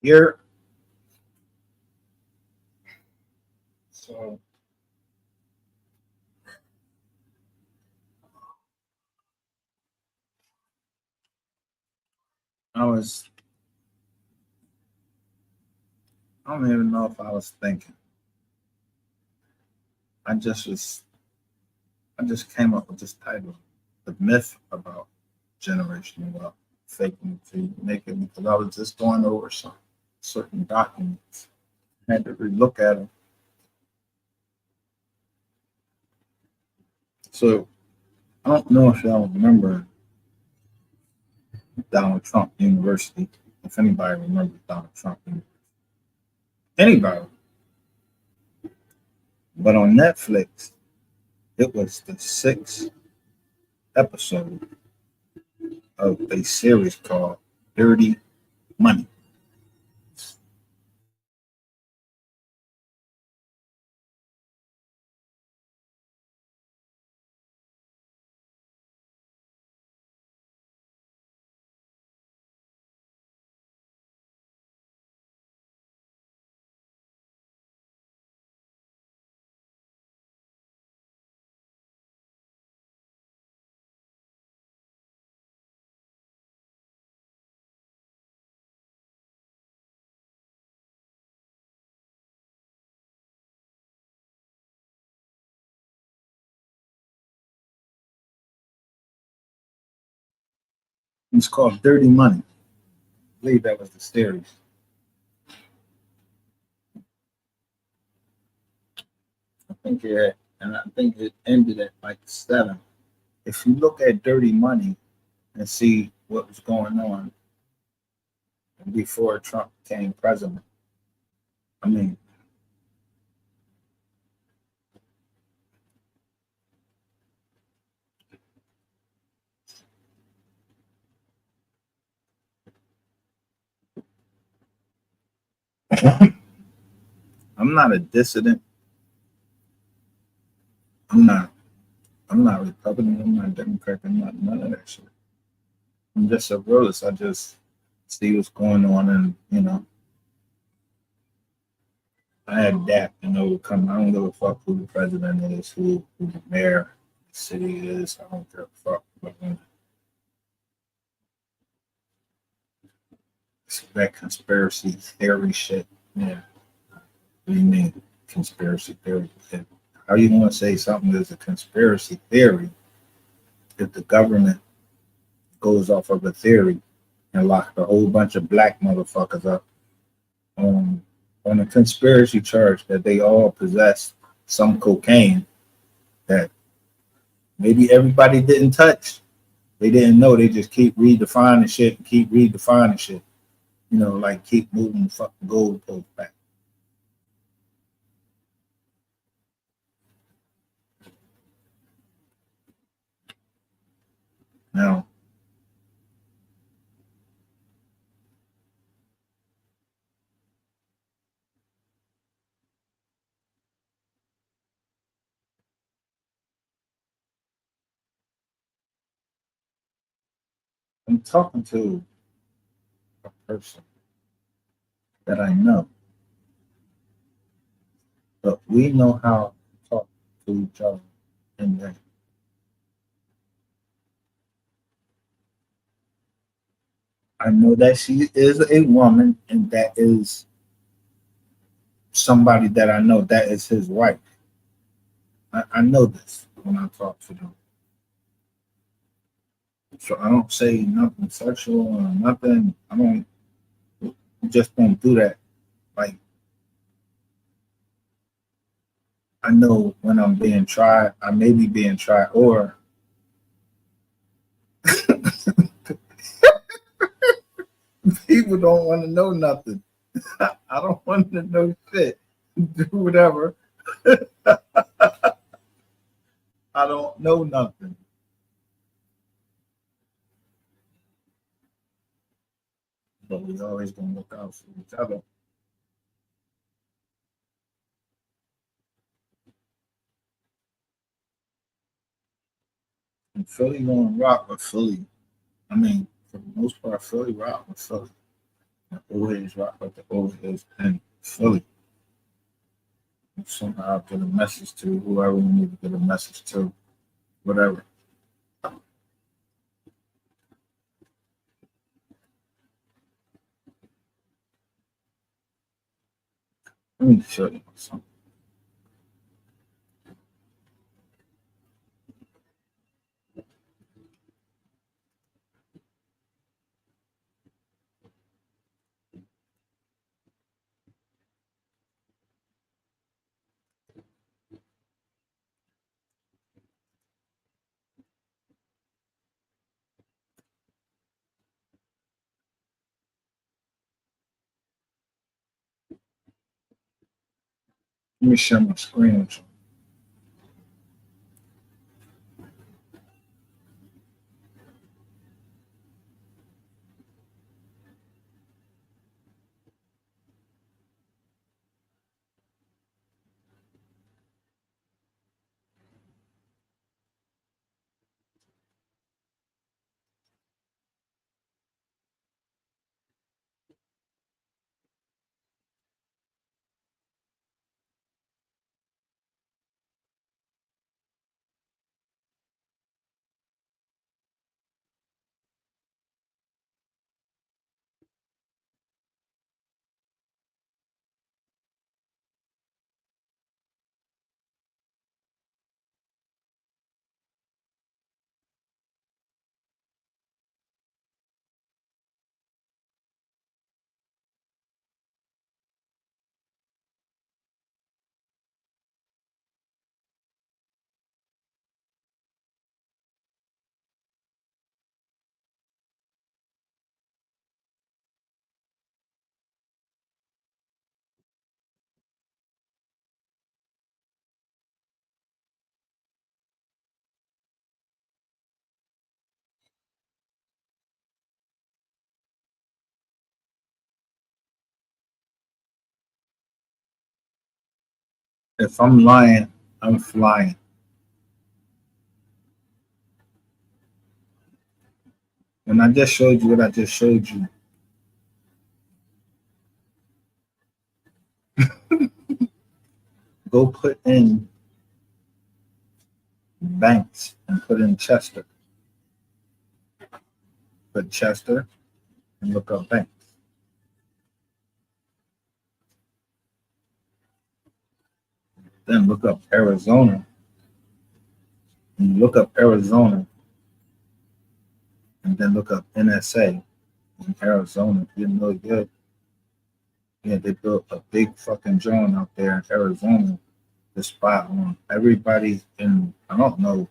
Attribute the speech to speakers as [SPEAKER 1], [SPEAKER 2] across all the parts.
[SPEAKER 1] Here, so I was, I don't even know if I was thinking. I just was, I just came up with this title, The Myth About Generational Wealth, Faking to Making, because I was just going over some certain documents. I had to relook at them. So I don't know if y'all remember Donald Trump University. If anybody remembers Donald Trump University. Anybody. But on Netflix, it was the sixth episode of a series called Dirty Money. It's called Dirty Money. I believe that was the series. I think it ended at like seven. If you look at Dirty Money and see what was going on before Trump became president, I mean, I'm not a dissident. I'm not. I'm not Republican. I'm not Democrat. I'm not none of that shit. I'm just a realist. I just see what's going on, and I adapt and overcome. I don't give a fuck who the president is, who the mayor of the city is. I don't give a fuck. But that conspiracy theory shit. Yeah. What do you mean conspiracy theory? How you want to say something is a conspiracy theory if the government goes off of a theory and locked a whole bunch of black motherfuckers up on a conspiracy charge that they all possess some cocaine that maybe everybody didn't touch. They didn't know. They just keep redefining shit and keep redefining shit. Like keep moving the fucking goalpost back. Now, I'm talking to a person that I know, but we know how to talk to each other. And that I know that she is a woman, and that is somebody that I know that is his wife. I know this when I talk to them. So I don't say nothing sexual or nothing. I don't just don't do that. Like I know when I'm being tried, I may be being tried, or people don't want to know nothing. I don't want to know shit. Do whatever. I don't know nothing. But we always gonna look out for each other. And Philly gonna rock with Philly. I mean, for the most part, Philly rock with Philly. The old heads rock like the old heads in Philly. Somehow get a message to whoever we need to get a message to, whatever. Let me show you something. Let me share my screen with you. If I'm lying, I'm flying. When I just showed you what I just showed you, go put in Banks and put in Chester. Put Chester and look up Banks. Then look up Arizona. And look up Arizona and then look up NSA in Arizona. You know good. Yeah, they built a big fucking drone out there in Arizona to spy on everybody in, I don't know,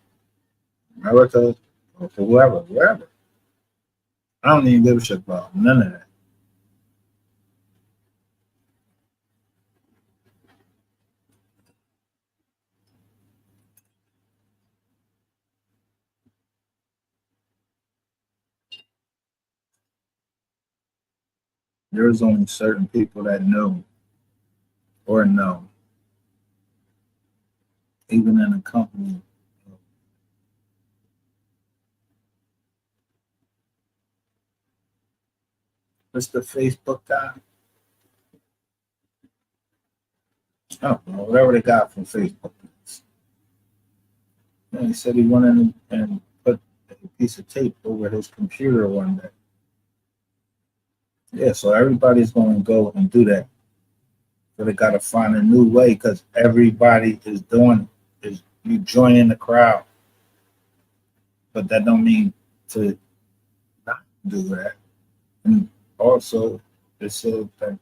[SPEAKER 1] America or whoever, wherever. I don't even give a shit about none of that. There's only certain people that know or know, even in a company. What's the Facebook guy? Oh, whatever they got from Facebook. And he said he went in and put a piece of tape over his computer one day. Yeah, so everybody's going to go and do that. So they got to find a new way because everybody is doing it. Is you joining the crowd, but that don't mean to not do that. And also, it said that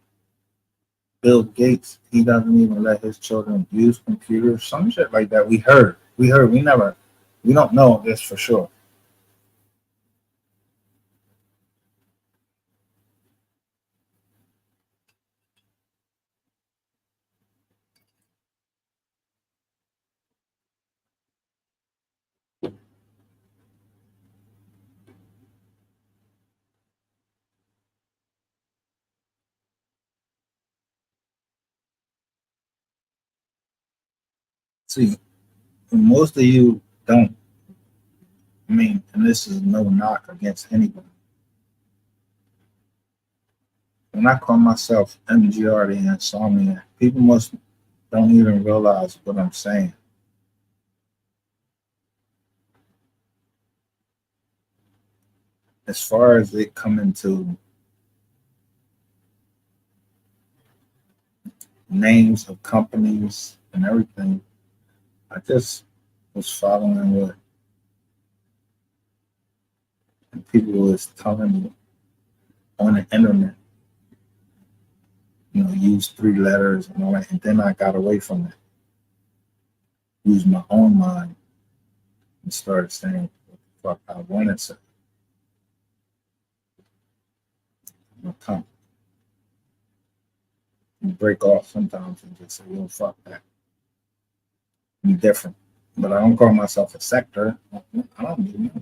[SPEAKER 1] Bill Gates, he doesn't even let his children use computers, some shit like that. We never, we don't know this for sure. See, most of you don't. I mean, and this is no knock against anybody. when I call myself MGR the Insomniac, people must don't even realize what I'm saying. As far as it coming to names of companies and everything, I just was following what people was telling me on the internet. Use 3 letters and all that, and then I got away from it. Use my own mind and started saying what the fuck I wanted to. Come and break off sometimes and just say, yo, fuck that. I'm different. But I don't call myself a sector. I don't need know.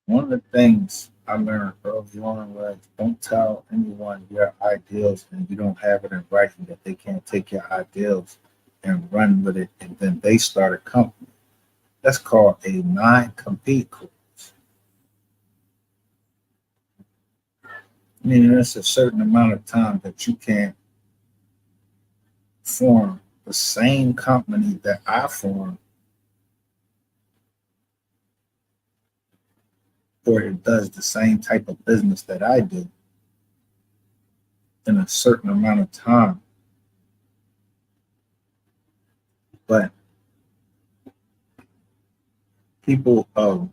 [SPEAKER 1] One of the things I learned early on was don't tell anyone your ideals and you don't have it in writing that they can't take your ideals and run with it and then they start a company. That's called a non-compete clause. Meaning there's a certain amount of time that you can't form the same company that I formed or it does the same type of business that I do in a certain amount of time. But people of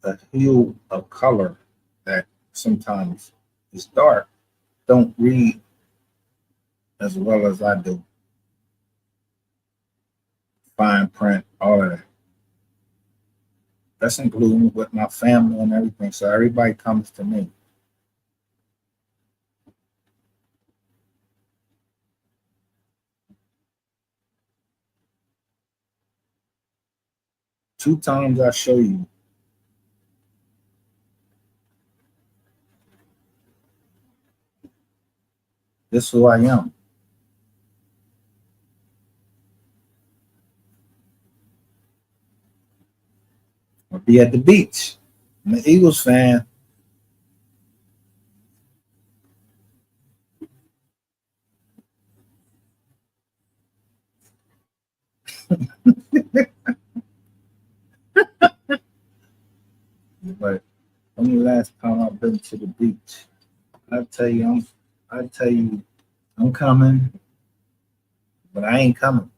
[SPEAKER 1] a hue of color that sometimes is dark don't read as well as I do. Fine print, all of that. That's including with my family and everything. So everybody comes to me. Two times I show you this is who I am. I'll be at the beach. I'm an Eagles fan. But when the last time I've been to the beach, I tell you, I tell you, I'm coming, but I ain't coming.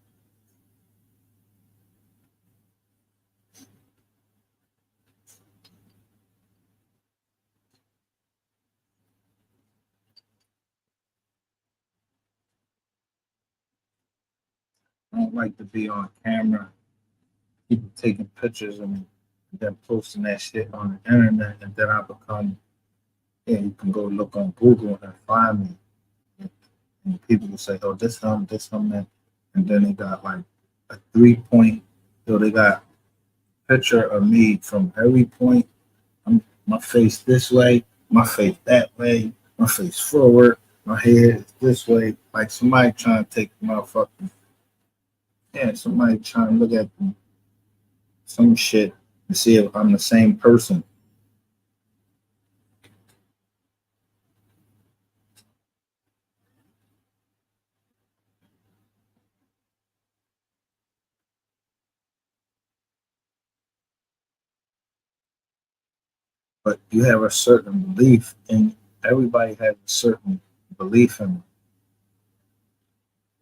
[SPEAKER 1] I don't like to be on camera, people taking pictures of me, and then posting that shit on the internet, and then I become, yeah, you can go look on Google and find me. And people will say, oh, this him, that. And then they got like a 3 point, so they got picture of me from every point. My face this way, my face that way, my face forward, my head is this way. Like somebody trying to take motherfucking, yeah, somebody trying to look at some shit to see if I'm the same person. But you have a certain belief, and everybody has a certain belief in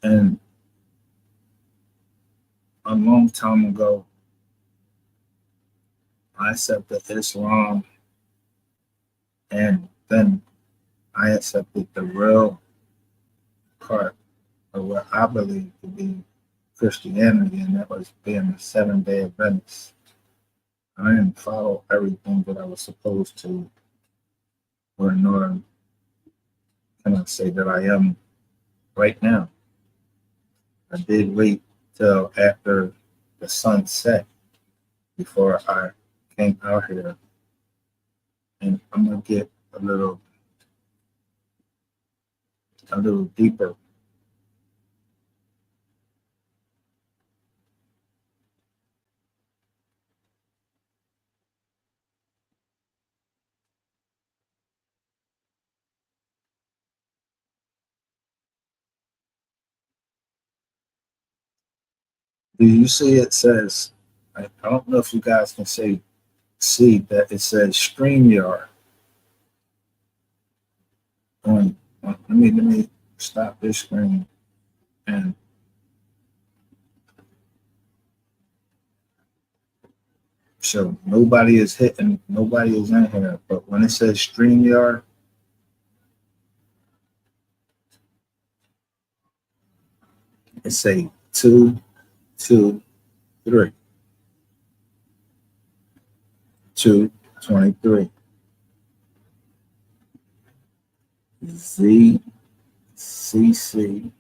[SPEAKER 1] it. And a long time ago, I accepted Islam, and then I accepted the real part of what I believe to be Christianity, and that was being a 7 day Adventist. I didn't follow everything that I was supposed to, or nor can I say that I am right now. I did wait till after the sun set before I came out here, and I'm gonna get a little deeper Do you see it says, I don't know if you guys can see that it says StreamYard let me stop this screen and so nobody is hitting, nobody is in here. But when it says StreamYard, it say 223 223 Z C C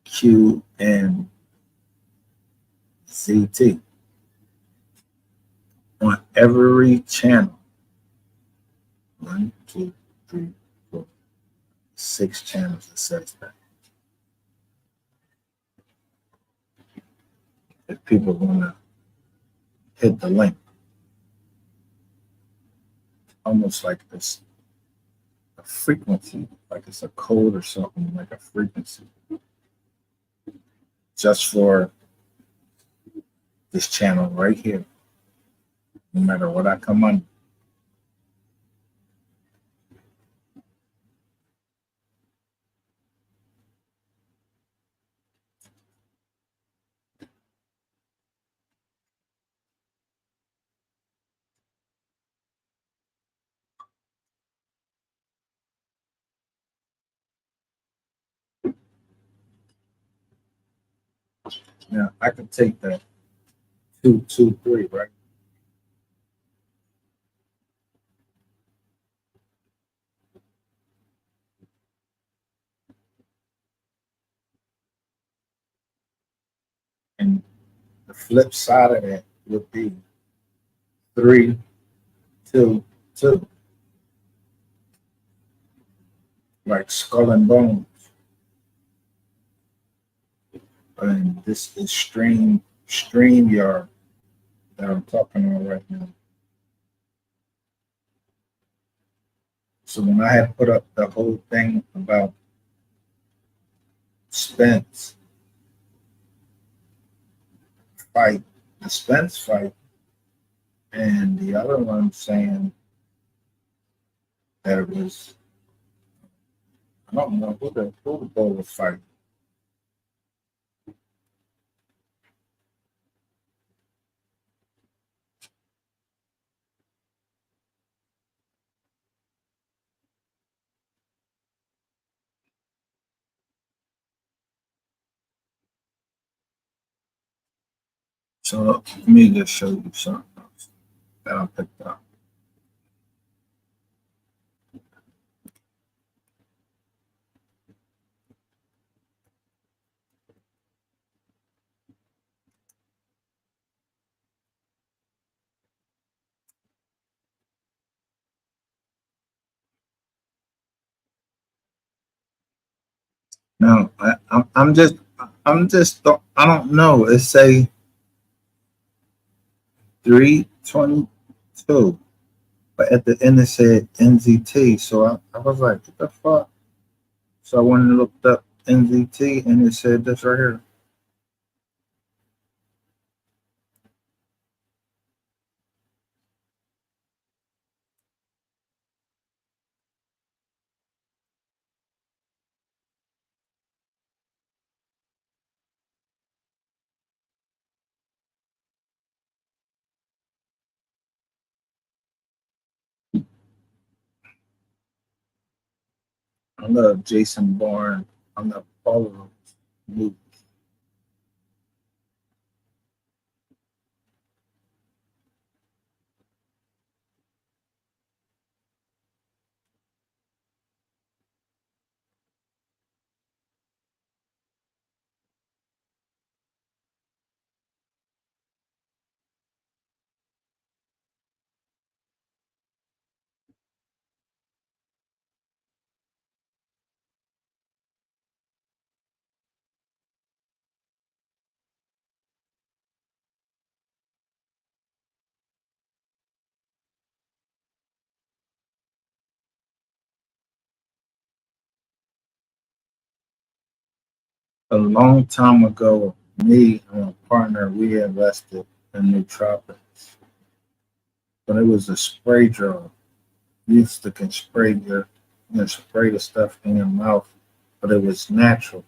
[SPEAKER 1] Q and Z T on every channel. 1, 2, 3, 4, 6 channels. It says that. If people want to hit the link, almost like this a frequency, like it's a code or something, like a frequency, just for this channel right here. No matter what I come on. Now I can take that 223, right? And the flip side of that would be 322, like skull and bone. And this is StreamYard that I'm talking on right now. So when I had put up the whole thing about Spence fight, the Spence fight, and the other one saying that it was, I don't know who the bull was fighting. So let me just show you something else that I picked up. Now I don't know. It say 322, but at the end it said NZT. So I was like, what the fuck? So I went and looked up NZT, and it said this right here. I love Jason Bourne. I love all of them. A long time ago, Me and a partner, we invested in nootropics, but it was a spray drug. You used to can spray spray the stuff in your mouth, but it was natural.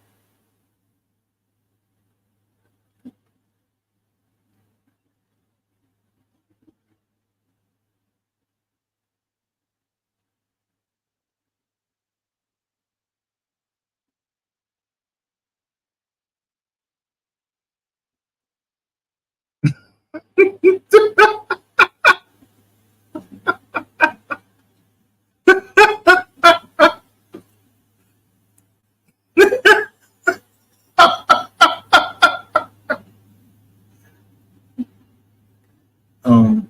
[SPEAKER 1] Um,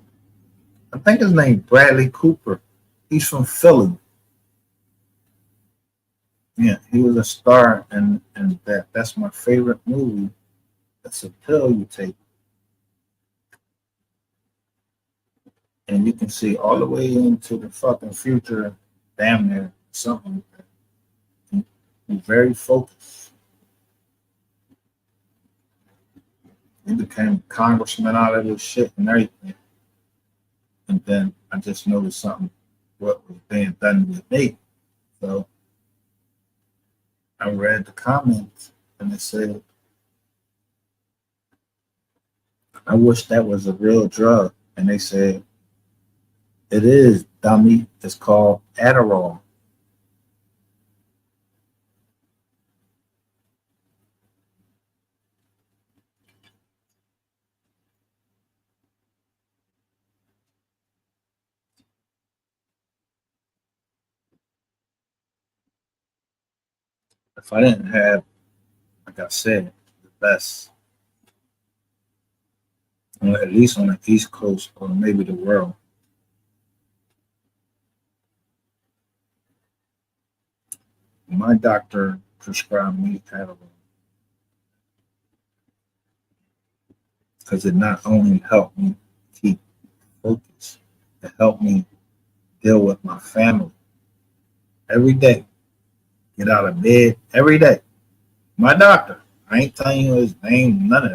[SPEAKER 1] I think his name Bradley Cooper. He's from Philly. Yeah, he was a star, and that's my favorite movie. It's a pill you take, and you can see all the way into the fucking future. Damn near something. He's very focused. He became congressman out of this shit and everything. And then I just noticed something what was being done with me. So I read the comments and it said, I wish that was a real drug. And they said, it is, dummy. It's called Adderall. If I didn't have, like I said, the best, at least on the East Coast or maybe the world, my doctor prescribed me Adderall because it not only helped me keep focused, it helped me deal with my family every day, get out of bed every day. My doctor, I ain't telling you his name, none of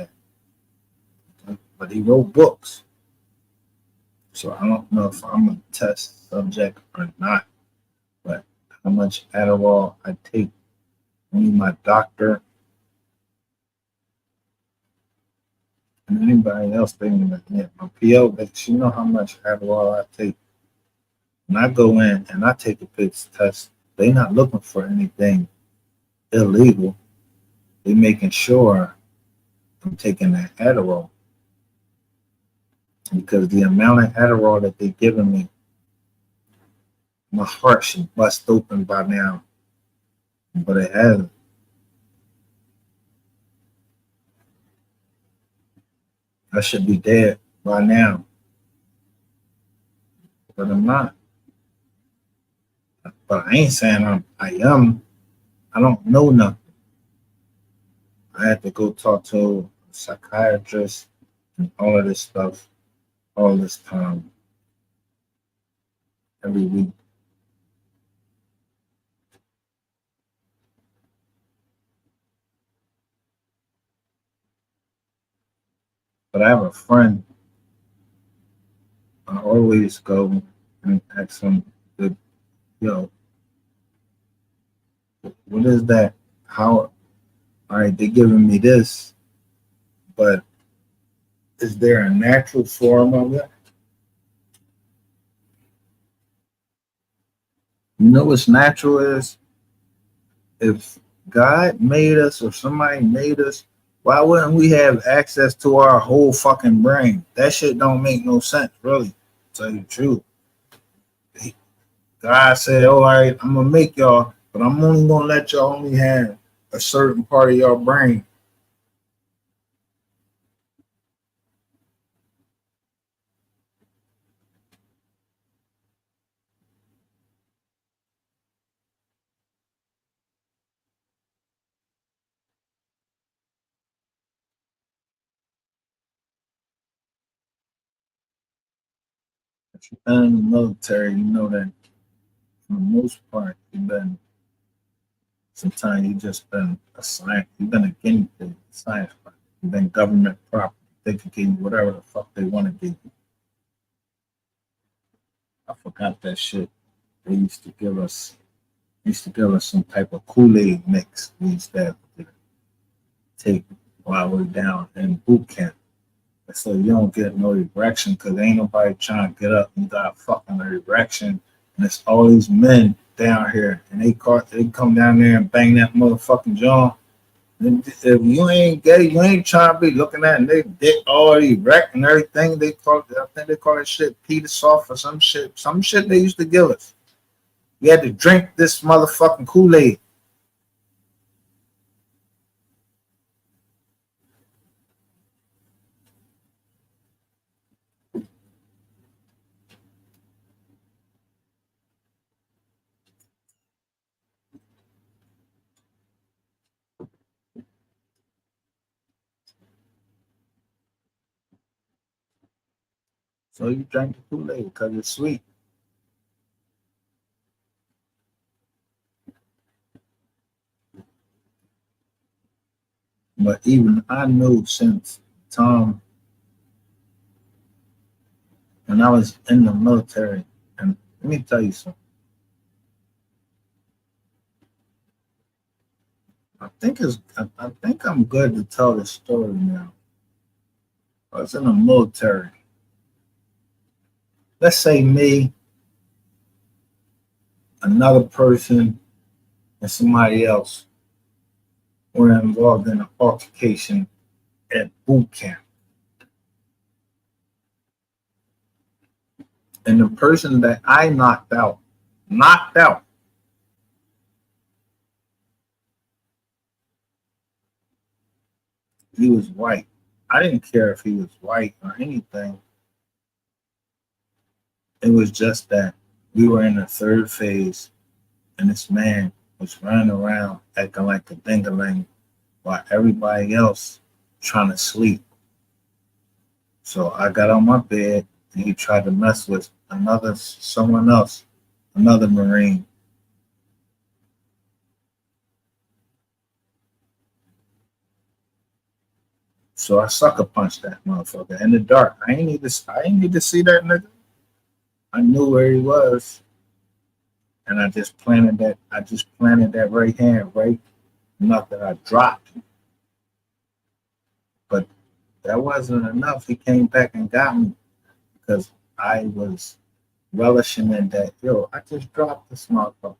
[SPEAKER 1] that, but he wrote books. So I don't know if I'm a test subject or not, but how much Adderall I take, only my doctor and anybody else thinking that yeah, my PO, but she know how much Adderall I take. When I go in and I take a piss test, they not looking for anything illegal. They making sure I'm taking that Adderall because the amount of Adderall that they giving me, my heart should bust open by now, but it hasn't. I should be dead by now, but I'm not. But I ain't saying I am. I don't know nothing. I had to go talk to a psychiatrist and all of this stuff all this time, every week. But I have a friend. I always go and ask him, yo, what is that? How? All right, they're giving me this, but is there a natural form of it? You know what's natural is if God made us or somebody made us, why wouldn't we have access to our whole fucking brain? That shit don't make no sense, really. To tell you the truth. God said, all right, I'm gonna make y'all, but I'm only gonna let y'all only have a certain part of your brain. If you've been in the military, you know that for the most part, you've been sometimes you just been a science, you've been a guinea pig, science. than government property. They can give you whatever the fuck they want to give you. I forgot that shit. They used to give us some type of Kool-Aid mix. We used to have to take while we're down in boot camp. So you don't get no erection because ain't nobody trying to get up. You got fucking an erection, and it's all these men down here, and they come down there and bang that motherfucking jaw. If you ain't gay, you ain't trying to be looking at, and they dick all erect and everything. I think they call that shit Peter Soft or some shit they used to give us. We had to drink this motherfucking Kool-Aid. So you drank the Kool-Aid because it's sweet. But even I knew since Tom, when I was in the military, and let me tell you something. I think I'm good to tell this story now. I was in the military. Let's say me, another person, and somebody else were involved in an altercation at boot camp. And the person that I knocked out, he was white. I didn't care if he was white or anything. It was just that we were in the third phase, and this man was running around acting like a dingaling while everybody else trying to sleep. So I got on my bed, and he tried to mess with someone else, another Marine. So I sucker punched that motherfucker in the dark. I ain't need to see that nigga. I knew where he was, and I just planted that right hand, right? Nothing. I dropped, but that wasn't enough. He came back and got me because I was relishing in that. Yo, I just dropped this motherfucker.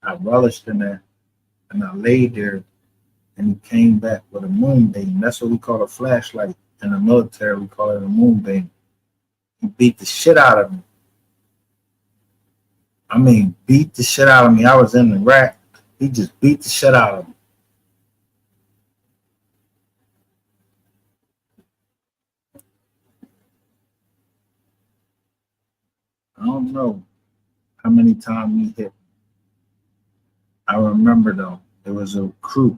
[SPEAKER 1] I relished in that, and I laid there, and he came back with a moonbeam. That's what we call a flashlight in the military. We call it a moonbeam. He beat the shit out of me. I mean, beat the shit out of me. I was in the rack. He just beat the shit out of me. I don't know how many times he hit. I remember though, there was a crew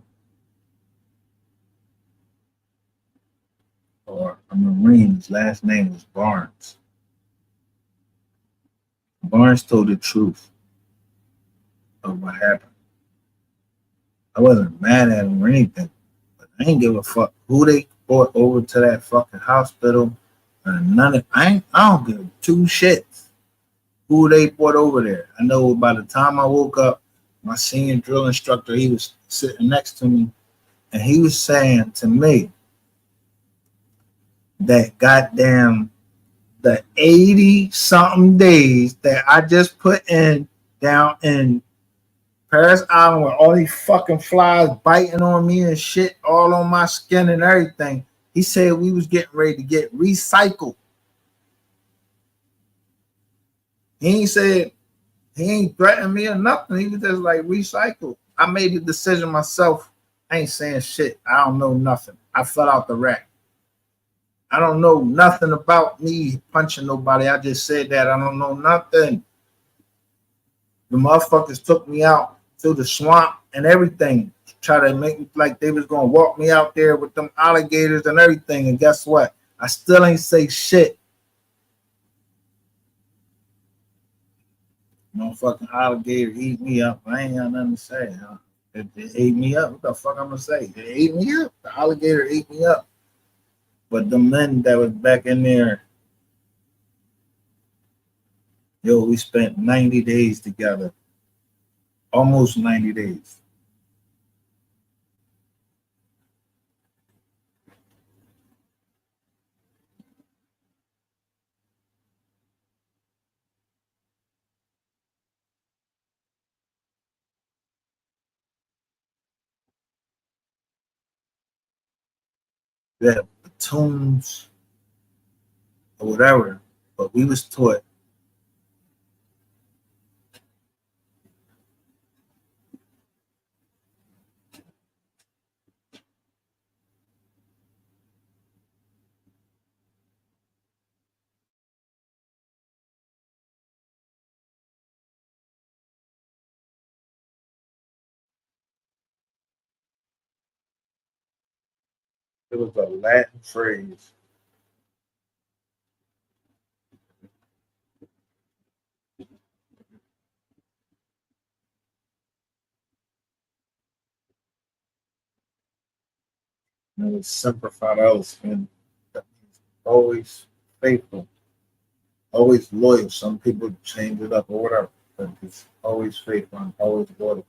[SPEAKER 1] or a Marine. His last name was Barnes. Barnes told the truth of what happened. I wasn't mad at him or anything, but I ain't give a fuck who they brought over to that fucking hospital. And I don't give two shits who they brought over there. I know by the time I woke up, my senior drill instructor, he was sitting next to me, and he was saying to me that goddamn the 80 something days that I just put in down in Paris Island with all these fucking flies biting on me and shit all on my skin and everything. He said we was getting ready to get recycled. He ain't threatened me or nothing. He was just like recycled. I made the decision myself. I ain't saying shit. I don't know nothing. I fell out the rack. I don't know nothing about me punching nobody. I just said that. I don't know nothing. The motherfuckers took me out through the swamp and everything. Try to make me like they was gonna walk me out there with them alligators and everything. And guess what? I still ain't say shit. Motherfucking alligator eat me up. I ain't got nothing to say. Huh? It ate me up. What the fuck I'm gonna say? It ate me up. The alligator ate me up. But the men that was back in there, yo, we spent 90 days together, almost 90 days. We had platoons or whatever, but we was taught it was a Latin phrase. And it was Semper Fidelis, and that means always faithful, always loyal. Some people change it up or whatever, but it's always faithful and always loyal.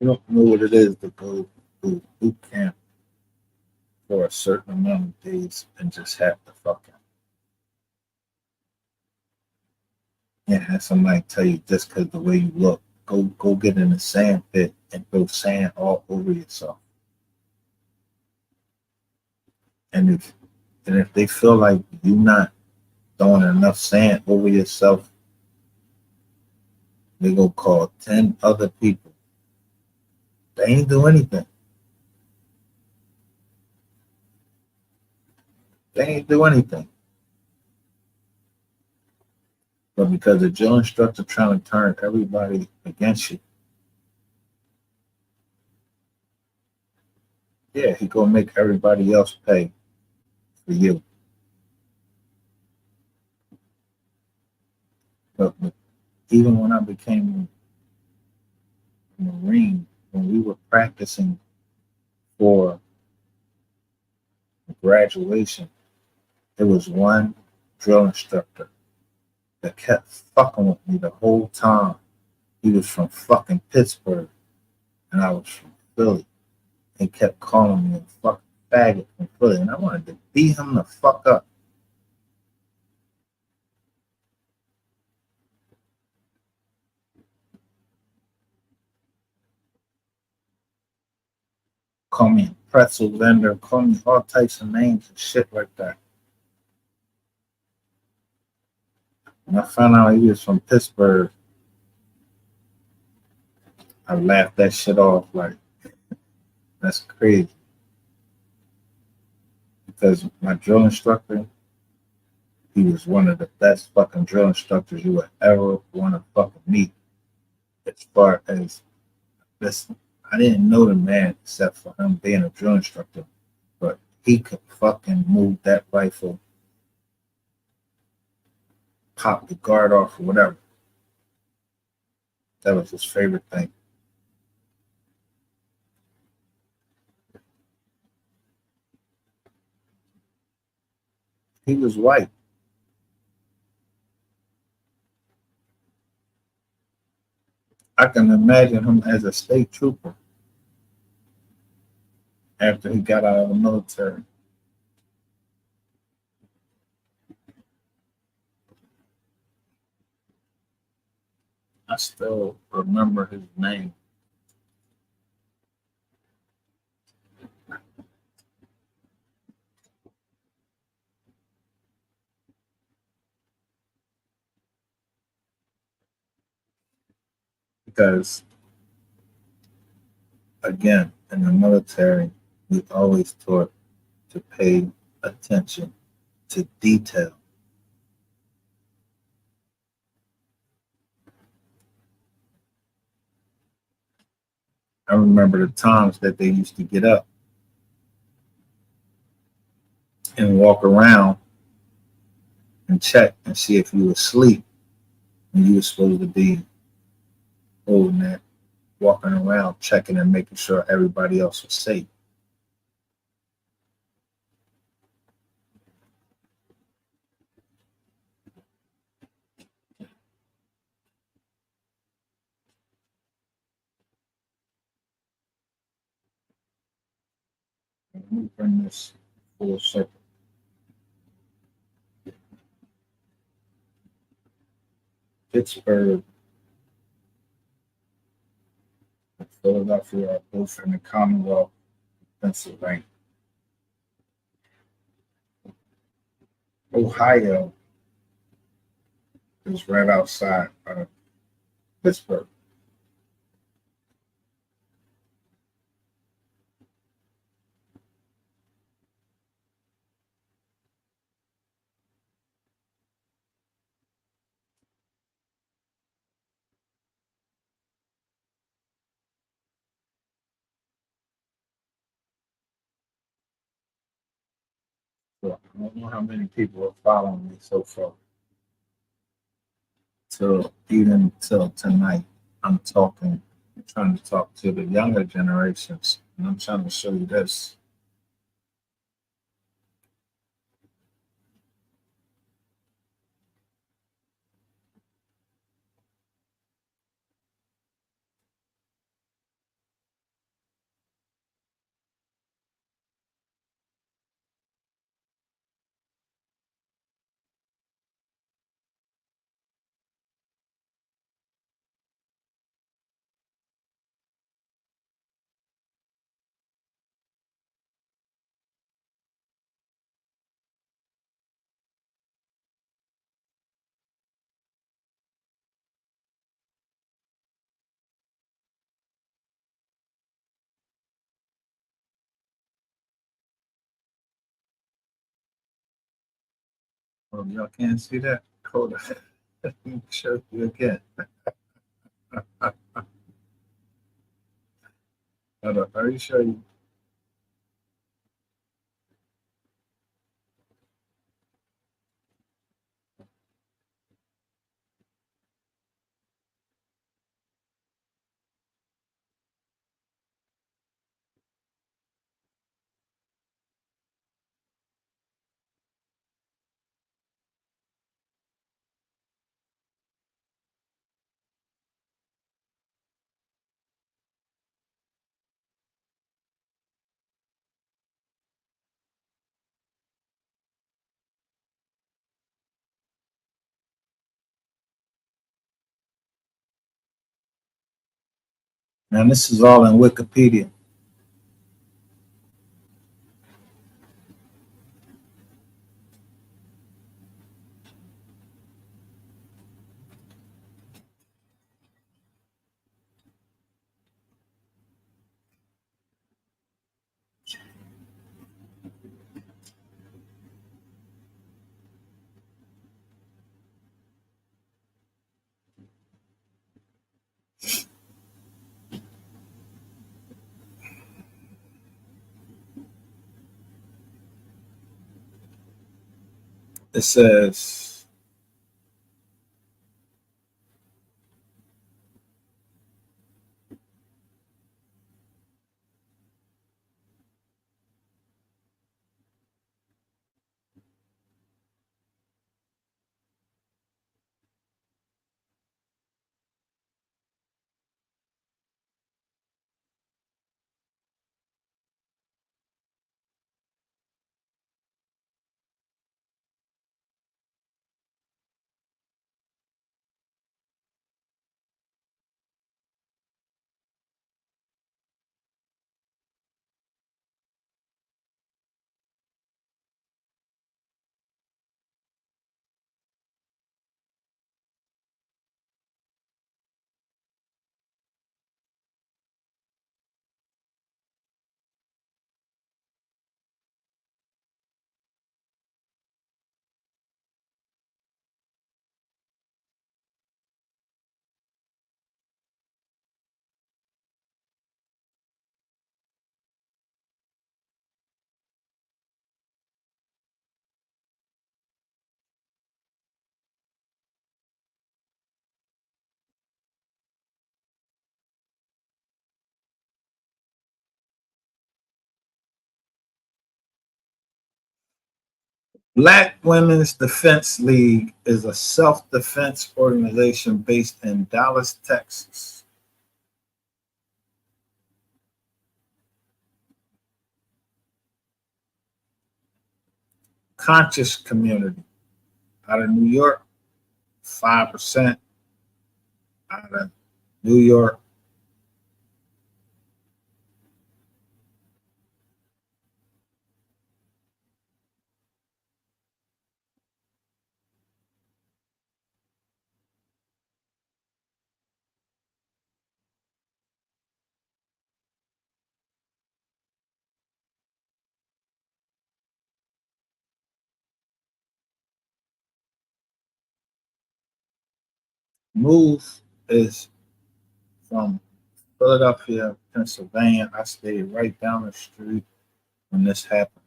[SPEAKER 1] You don't know what it is to go to boot camp for a certain amount of days and just have to fucking yeah, have somebody tell you just because the way you look, go get in a sand pit and throw sand all over yourself. And if they feel like you're not throwing enough sand over yourself, they go call 10 other people. They ain't do anything. They ain't do anything. But because the drill instructor trying to turn everybody against you, yeah, he gonna make everybody else pay for you. But even when I became a Marine, when we were practicing for graduation, there was one drill instructor that kept fucking with me the whole time. He was from fucking Pittsburgh, and I was from Philly. He kept calling me a fucking faggot from Philly, and I wanted to beat him the fuck up. Call me a pretzel vendor, call me all types of names and shit like that. When I found out he was from Pittsburgh, I laughed that shit off like, that's crazy. Because my drill instructor, he was one of the best fucking drill instructors you would ever want to fucking meet. As far as this, I didn't know the man except for him being a drill instructor, but he could fucking move that rifle, pop the guard off or whatever. That was his favorite thing. He was white. I can imagine him as a state trooper after he got out of the military. I still remember his name. Because again, in the military, we always taught to pay attention to detail. I remember the times that they used to get up and walk around and check and see if you were asleep, and you were supposed to be holding that, walking around, checking and making sure everybody else was safe. Let me bring this full circle. Pittsburgh and Philadelphia are both in the Commonwealth of Pennsylvania. Ohio is right outside of Pittsburgh. So I don't know how many people are following me so far. Till even till tonight, I'm talking, I'm trying to talk to the younger generations, and I'm trying to show you this. Oh, y'all can't see that? Hold on. Let me show you again. Hold on. Let me show you. Now, this is all in Wikipedia. It says, Black Women's Defense League is a self-defense organization based in Dallas, Texas. Conscious Community out of New York, 5% out of New York. Move is from Philadelphia, Pennsylvania. I stayed right down the street when this happened.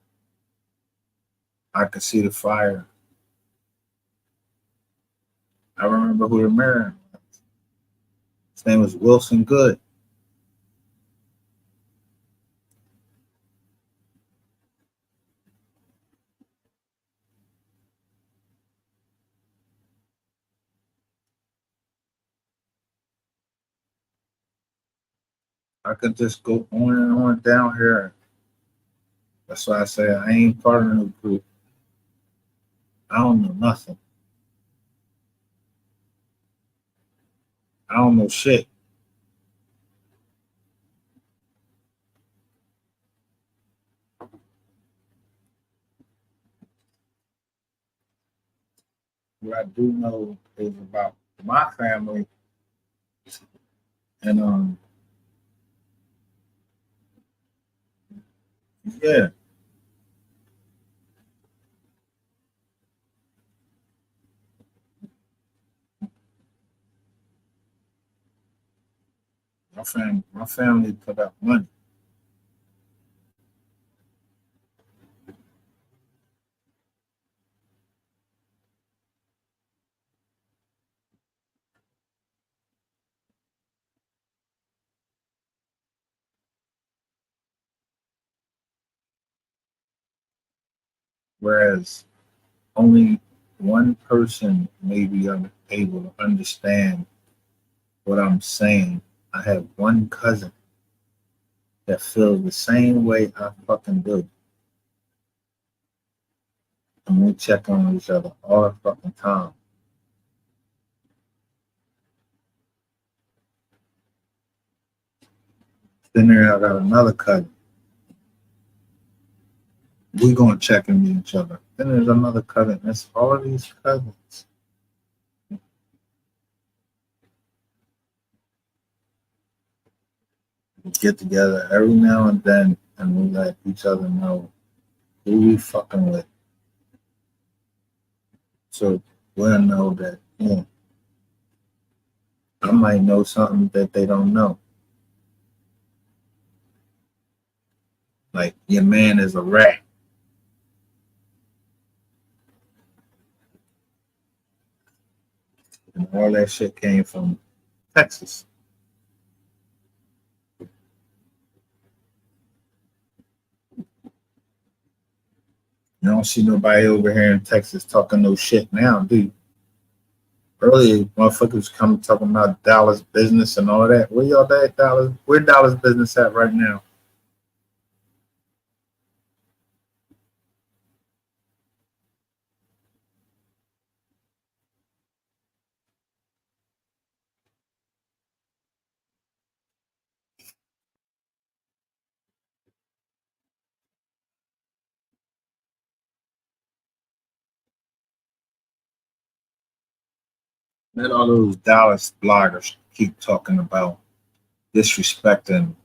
[SPEAKER 1] I could see the fire. I remember who the mayor was. His name was Wilson Good. I could just go on and on down here. That's why I say I ain't part of no group. I don't know nothing. I don't know shit. What I do know is about my family, and yeah, my family put up money. Whereas only one person may be able to understand what I'm saying. I have one cousin that feels the same way I fucking do. And we check on each other all the fucking time. Then there I got another cousin. We gonna check in with each other. Then there's another cousin. It's all of these cousins. We get together every now and then and we let each other know who we fucking with. So we'll know that, yeah, I might know something that they don't know. Like your man is a rat. And all that shit came from Texas. You don't see nobody over here in Texas talking no shit now, do you? Earlier, motherfuckers come talking about Dallas business and all that. Where y'all at, Dallas? Where Dallas business at right now? Let all those Dallas bloggers keep talking about disrespecting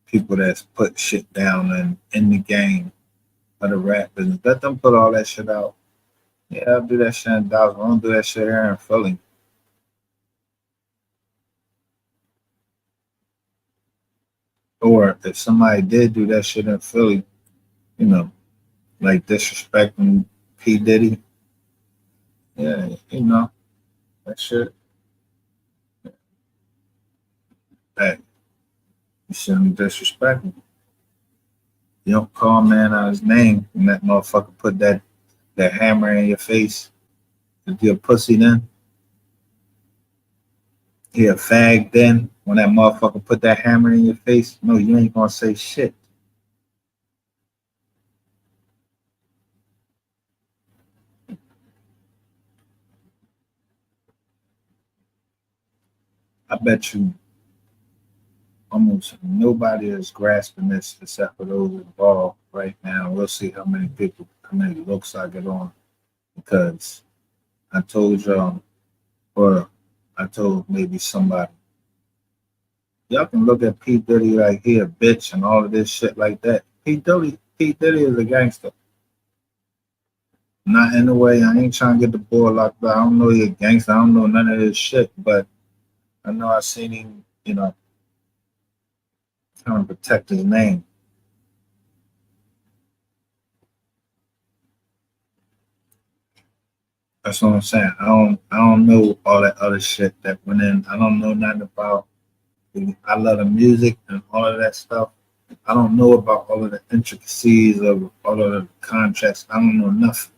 [SPEAKER 1] people that's put shit down and in the game of the rap business. Let them put all that shit out. Yeah, I'll do that shit in Dallas. I don't do that shit here in Philly. Or if somebody did do that shit in Philly, you know, like disrespecting P. Diddy, yeah, that shit. Hey, you shouldn't disrespect him. You don't call a man out his name and that motherfucker put that that hammer in your face. If you're a pussy then, you're a fag then. When that motherfucker put that hammer in your face, no, you ain't gonna say shit. I bet you almost nobody is grasping this except for those involved right now. We'll see how many people, how many looks I get on because I told y'all, or I told maybe somebody, y'all can look at P. Diddy like he a bitch and all of this shit like that. P. Diddy is a gangster. Not in a way, I ain't trying to get the boy locked up. I don't know he a gangster. I don't know none of this shit, but I know I seen him, trying to protect his name. That's what I'm saying. I don't know all that other shit that went in. I don't know nothing about. I love the music and all of that stuff. I don't know about all of the intricacies of all of the contracts. I don't know nothing.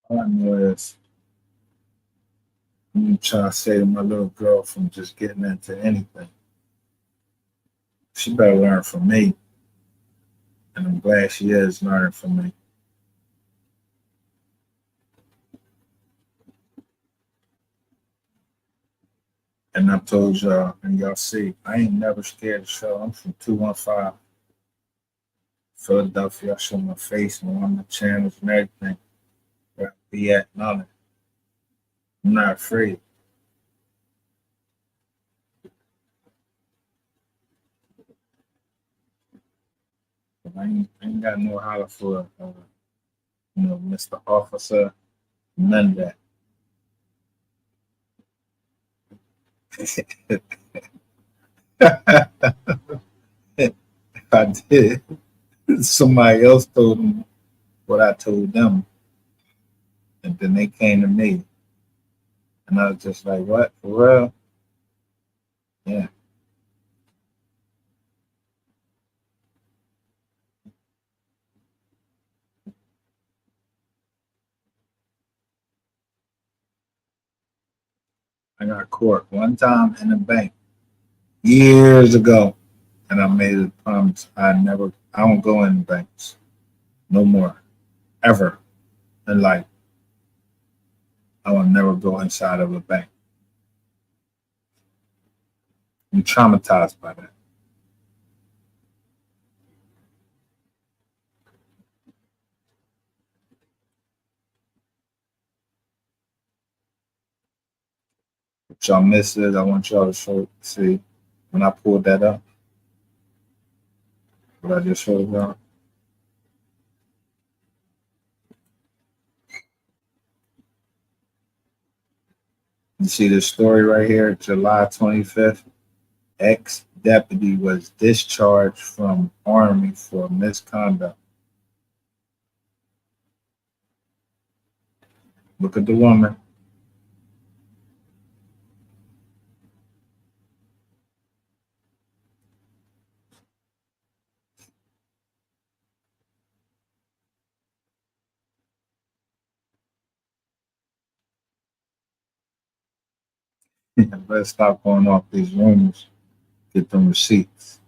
[SPEAKER 1] All I know is I'm trying to say to my little girl from just getting into anything. She better learn from me, and I'm glad she is learning from me. And I told y'all, and y'all see, I ain't never scared to show. I'm from 215 Philadelphia. I show my face and on the channels and everything. Where I be at, none. I'm not afraid. I ain't got no holler for, Mr. Officer, none of that. I did. Somebody else told them what I told them, and then they came to me, and I was just like, "What for real?" Yeah, I got caught one time in a bank years ago, and I made a promise I don't go in banks no more, ever in life. I will never go inside of a bank. I'm traumatized by that. If y'all missed it, I want y'all to see when I pulled that up, what I just showed y'all. You see this story right here, July 25th. Ex deputy was discharged from Army for misconduct. Look at the woman. Let's stop going off these rumors. Get them receipts.